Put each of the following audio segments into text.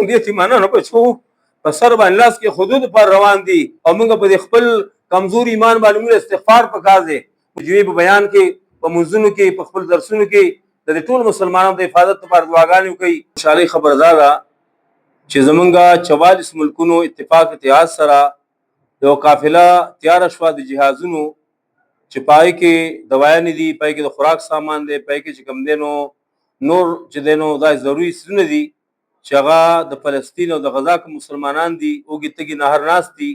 دې یتیمانانو په څو په سر باندې لاس کې حدود پر روان دي او موږ په خپل کمزور ایمان باندې موږ استغفار پکار دی مجوی په بیان کې په منځونو کې په خپل درسونو کې د ټول مسلمانانو د حفاظت لپاره دعاګانې کوي. خوشالي خبردار چې زمونږ 44 ملکونو اتفاق اتحاد سره یو قافله تیار شوه د جهازونو چې پای کې دوايانې دي، پای کې د خوراک سامان دی، پای کې چې کوم دی نو نور چې دی نو دا ضروري څیزونه دي چې هغه د فلسطین او د غزا کوم مسلمانان دي اوږې تږي نهر ناست دي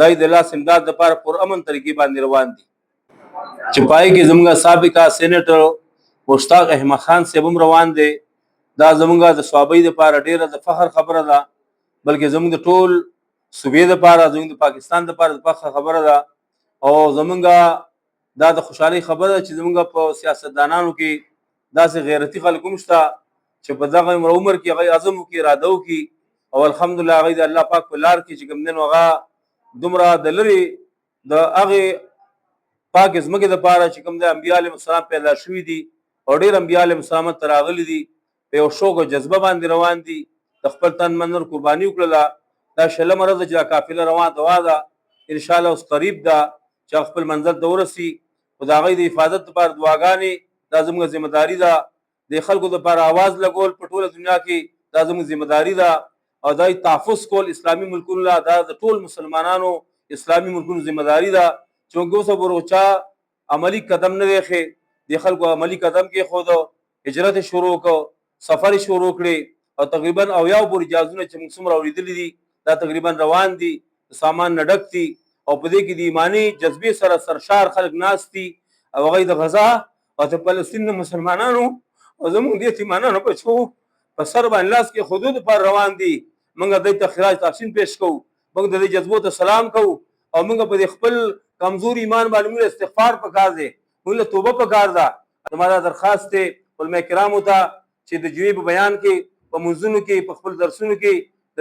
دا د لاس امداد لپاره پر امن طریقې باندې روان دي چې پای کې زموږ سابقه سینیټر مشتاق احمد خان صاحب هم روان دی. دا زموږ د صوابۍ لپاره ډیره د فخر خبره ده، بلکې زموږ د ټول صوبې لپاره زموږ د پاکستان لپاره د فخر خبره ده او زموږ دا د خوشحالۍ خبره ده چې زموږ په سیاستدانانو کې داسې غیرتي خلک هم شته چې په دغه عمر کې هغوی عزم وکړي اراده وکړي او الحمدلله هغوی د الله پاک په لار کې چې کوم دی نو هغه دومره د لرې د هغې پاک ځمکې دپاره چې کوم دی انبیا علیهم السلام پیدا شوي دي او ډېر انبیا علیهم السلام ته راغلي دي په یو شوق او جذبه باندې روان دي د خپل تن منر قرباني وکړله. دا شلمه ورځ چې دا قافله روان دوا ده انشاءالله اوس قریب ده چې خپل منزل ته ورسي خو د هغوی د حفاظت لپاره دعاګانې دا زموږ ذمهداري ده، د خلکو لپاره आवाज لګول په ټوله دنیا کې دا زموږ ذمہداري ده او دا تحفظ کول اسلامي ملکونو لا دا د ټول مسلمانانو اسلامي ملکونو ذمہداري ده چې موږ اوسه ورچا عملی قدم نه دی د خلکو عملی قدم کې خود هجرت شروع کو سفر شروع کړي او تقریبا او یو پورې جازونه چې موږ څومره اوریدلې دي دا تقریبا روان دي سامان نډک دي او په دې کې د ایمانی جذبې سره سرشار خلک ناست دي او هغوی د غزا او د فلسطین د مسلمانانو او زموږ د یتیمانانو په څو په سر باندې لاس کې حدود پر روان دي. موږ دوی ته خراج تحسین پیش کوو، موږ د دې جذبو ته سلام کوو او موږ په خپل کمزور ایمان باندې موږ استغفار پکار دی، موږ توبه پکار ده. زما درخواست دی علماء کرامو ته چې د جوی په بیان کې په منځونو کې په خپل درسونو کې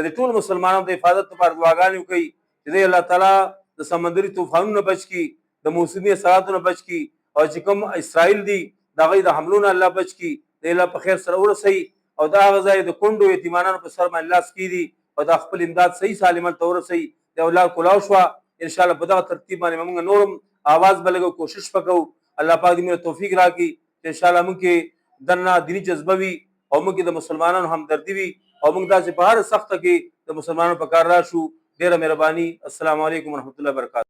د ټول مسلمانانو د حفاظت لپاره دعاګانې وکړي چې الله تعالی د سمندري طوفانونو بچ کړي، د موسمي اثراتونو بچ کړي او چې کوم اسرائیل دي د هغوی د حملونو الله بچ کړي د الله په خیر سره ورسوي او دا هغه ځای د کونډو یتیمانانو په سر باندې لاس کېږدي او دا خپل امداد صحیح سالمن ته ورسوي د اولاد کلاو شوه. انشاءالله په دغه ترتیب باندې موږ نورم آواز به لګو، کوشش به کوو. الله پاک دې موږ توفیق راکړي چې انشاءالله موږ کې دننه دیني جذبه وي او موږ کې د مسلمانانو همدردي وي او موږ داسې په هر سخته کې د مسلمانانو په کار راشو. ډېره مهرباني. السلام علیکم ورحمة الله وبرکاته.